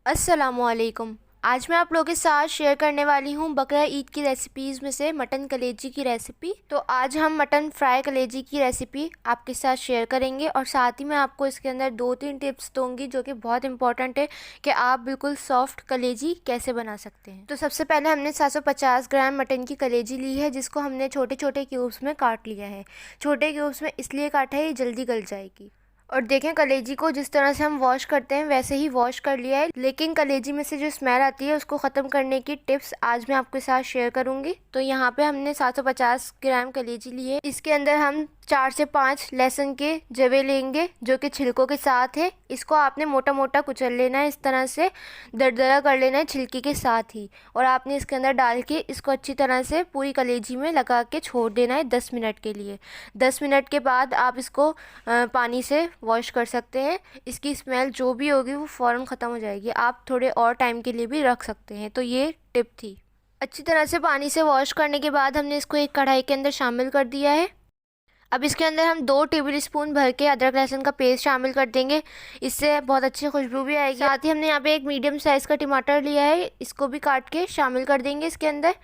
अस्सलामुअलैकुम। आज मैं आप लोगों के साथ शेयर करने वाली हूँ बकरा ईद की रेसिपीज़ में से मटन कलेजी की रेसिपी। तो आज हम मटन फ्राई कलेजी की रेसिपी आपके साथ शेयर करेंगे और साथ ही मैं आपको इसके अंदर 2-3 टिप्स दूंगी जो कि बहुत इंपॉर्टेंट है कि आप बिल्कुल सॉफ्ट कलेजी कैसे बना सकते हैं। तो सबसे पहले हमने 750 ग्राम मटन की कलेजी ली है, जिसको हमने छोटे छोटे क्यूब्स में काट लिया है। छोटे क्यूब्स में इसलिए काटा है, ये जल्दी गल जाएगी। और देखें, कलेजी को जिस तरह से हम वॉश करते हैं वैसे ही वॉश कर लिया है, लेकिन कलेजी में से जो स्मेल आती है उसको ख़त्म करने की टिप्स आज मैं आपके साथ शेयर करूंगी। तो यहाँ पे हमने 750 ग्राम कलेजी ली है। इसके अंदर हम 4 से 5 लहसुन के जवे लेंगे जो कि छिलकों के साथ है। इसको आपने मोटा मोटा कुचल लेना है, इस तरह से दरदरा कर लेना है छिलके के साथ ही। और आपने इसके अंदर डाल के इसको अच्छी तरह से पूरी कलेजी में लगा के छोड़ देना है 10 मिनट के लिए। 10 मिनट के बाद आप इसको पानी से वॉश कर सकते हैं। इसकी स्मेल जो भी होगी वो फ़ौरन ख़त्म हो जाएगी। आप थोड़े और टाइम के लिए भी रख सकते हैं। तो ये टिप थी। अच्छी तरह से पानी से वॉश करने के बाद हमने इसको एक कढ़ाई के अंदर शामिल कर दिया है। अब इसके अंदर हम 2 टेबल स्पून भर के अदरक लहसुन का पेस्ट शामिल कर देंगे, इससे बहुत अच्छी खुशबू भी आएगी। साथ ही हमने यहाँ पे एक मीडियम साइज़ का टमाटर लिया है, इसको भी काट के शामिल कर देंगे इसके अंदर।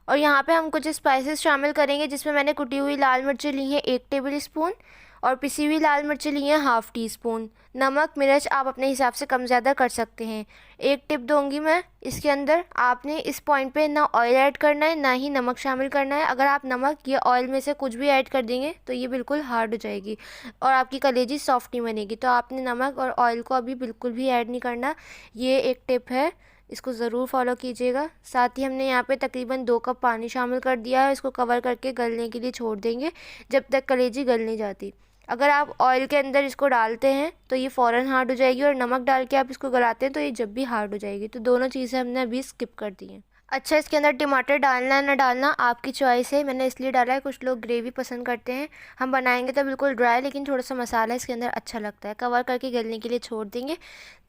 और यहाँ पे हम कुछ स्पाइसेस शामिल करेंगे, जिसमें मैंने कुटी हुई लाल मिर्चें ली हैं 1 टेबल स्पून और पिसी हुई लाल मिर्चें ली हैं हाफ़ टी स्पून। नमक मिर्च आप अपने हिसाब से कम ज़्यादा कर सकते हैं। एक टिप दूंगी मैं इसके अंदर, आपने इस पॉइंट पे ना ऑयल ऐड करना है ना ही नमक शामिल करना है। अगर आप नमक या ऑयल में से कुछ भी ऐड कर देंगे तो ये बिल्कुल हार्ड हो जाएगी और आपकी कलेजी सॉफ्ट नहीं बनेगी। तो आपने नमक और ऑयल को अभी बिल्कुल भी ऐड नहीं करना। ये एक टिप है, इसको ज़रूर फॉलो कीजिएगा। साथ ही हमने यहाँ पे तकरीबन 2 कप पानी शामिल कर दिया है। इसको कवर करके गलने के लिए छोड़ देंगे जब तक कलेजी गल नहीं जाती। अगर आप ऑयल के अंदर इसको डालते हैं तो ये फ़ौरन हार्ड हो जाएगी, और नमक डाल के आप इसको गलाते हैं तो ये जब भी हार्ड हो जाएगी। तो दोनों चीज़ें हमने अभी स्किप कर दी हैं। अच्छा, इसके अंदर टमाटर डालना है ना डालना आपकी चॉइस है, मैंने इसलिए डाला है। कुछ लोग ग्रेवी पसंद करते हैं, हम बनाएंगे तो बिल्कुल ड्राई, लेकिन थोड़ा सा मसाला इसके अंदर अच्छा लगता है। कवर करके गलने के लिए छोड़ देंगे।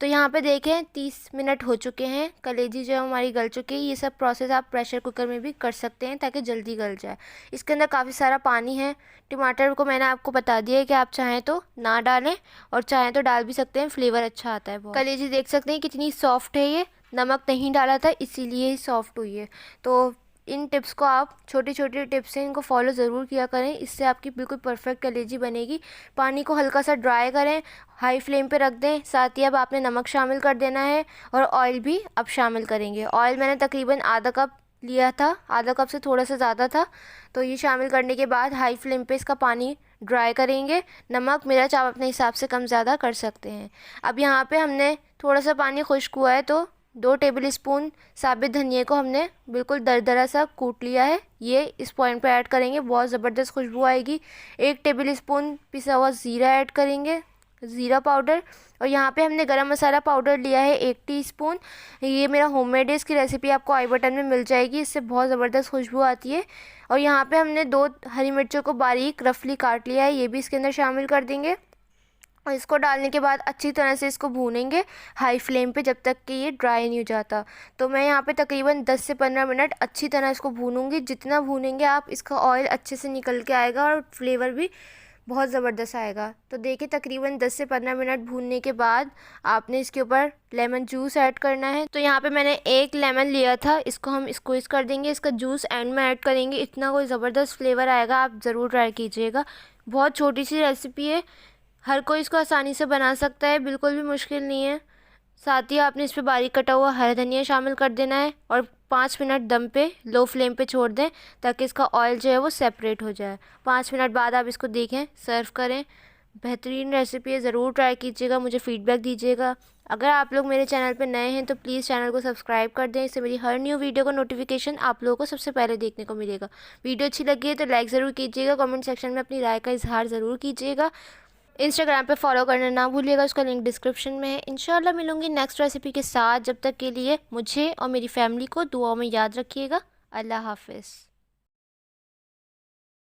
तो यहाँ पे देखें 30 मिनट हो चुके हैं, कलेजी जो हमारी गल चुकी है। ये सब प्रोसेस आप प्रेशर कुकर में भी कर सकते हैं ताकि जल्दी गल जाए। इसके अंदर काफ़ी सारा पानी है। टमाटर को मैंने आपको बता दिया है कि आप चाहें तो ना डालें और चाहें तो डाल भी सकते हैं, फ्लेवर अच्छा आता है बहुत। कलेजी देख सकते हैं कितनी सॉफ्ट है ये, नमक नहीं डाला था इसीलिए ही सॉफ्ट हुई है। तो इन टिप्स को आप छोटी छोटी टिप्स हैं, इनको फॉलो ज़रूर किया करें, इससे आपकी बिल्कुल परफेक्ट कलेजी बनेगी। पानी को हल्का सा ड्राई करें, हाई फ्लेम पे रख दें। साथ ही अब आपने नमक शामिल कर देना है और ऑयल भी अब शामिल करेंगे। ऑयल मैंने तकरीबन आधा कप लिया था, आधा कप से थोड़ा सा ज़्यादा था। तो ये शामिल करने के बाद हाई फ्लेम पे इसका पानी ड्राई करेंगे। नमक मिर्च आप अपने हिसाब से कम ज़्यादा कर सकते हैं। अब यहाँ पे हमने थोड़ा सा पानी खुश्क हुआ है तो 2 टेबल स्पून साबित धनिया को हमने बिल्कुल दरदरा सा कूट लिया है, ये इस पॉइंट पे ऐड करेंगे, बहुत ज़बरदस्त खुशबू आएगी। 1 टेबल स्पून पिसा हुआ ज़ीरा ऐड करेंगे, ज़ीरा पाउडर। और यहाँ पे हमने गरम मसाला पाउडर लिया है 1 टीस्पून। ये मेरा होममेड है, इसकी रेसिपी आपको आई बटन में मिल जाएगी, इससे बहुत ज़बरदस्त खुशबू आती है। और यहाँ पे हमने 2 हरी मिर्चों को बारीक रफली काट लिया है, ये भी इसके अंदर शामिल कर देंगे। और इसको डालने के बाद अच्छी तरह से इसको भूनेंगे हाई फ्लेम पे जब तक कि ये ड्राई नहीं हो जाता। तो मैं यहाँ पे तकरीबन 10 से 15 मिनट अच्छी तरह इसको भूनूंगी। जितना भूनेंगे आप, इसका ऑयल अच्छे से निकल के आएगा और फ्लेवर भी बहुत ज़बरदस्त आएगा। तो देखिए तकरीबन 10 से 15 मिनट भूनने के बाद आपने इसके ऊपर लेमन जूस ऐड करना है। तो यहाँ पे मैंने 1 लेमन लिया था, इसको हम स्क्वीज़ कर देंगे, इसका जूस एंड में ऐड करेंगे। इतना कोई ज़बरदस्त फ्लेवर आएगा, आप ज़रूर ट्राई कीजिएगा। बहुत छोटी सी रेसिपी है, हर कोई इसको आसानी से बना सकता है, बिल्कुल भी मुश्किल नहीं है। साथ ही आपने इस पर बारीक कटा हुआ हरा धनिया शामिल कर देना है और 5 मिनट दम पे लो फ्लेम पे छोड़ दें ताकि इसका ऑयल जो है वो सेपरेट हो जाए। 5 मिनट बाद आप इसको देखें, सर्व करें। बेहतरीन रेसिपी है, ज़रूर ट्राई कीजिएगा, मुझे फ़ीडबैक दीजिएगा। अगर आप लोग मेरे चैनल पे नए हैं तो प्लीज़ चैनल को सब्सक्राइब कर दें, इससे मेरी हर न्यू वीडियो का नोटिफिकेशन आप लोगों को सबसे पहले देखने को मिलेगा। वीडियो अच्छी लगी है तो लाइक ज़रूर कीजिएगा, कमेंट सेक्शन में अपनी राय का इजहार ज़रूर कीजिएगा। इंस्टाग्राम पे फॉलो करना ना भूलिएगा, उसका लिंक डिस्क्रिप्शन में है। इंशाल्लाह मिलूंगी नेक्स्ट रेसिपी के साथ, जब तक के लिए मुझे और मेरी फैमिली को दुआओं में याद रखिएगा। अल्लाह हाफिज़।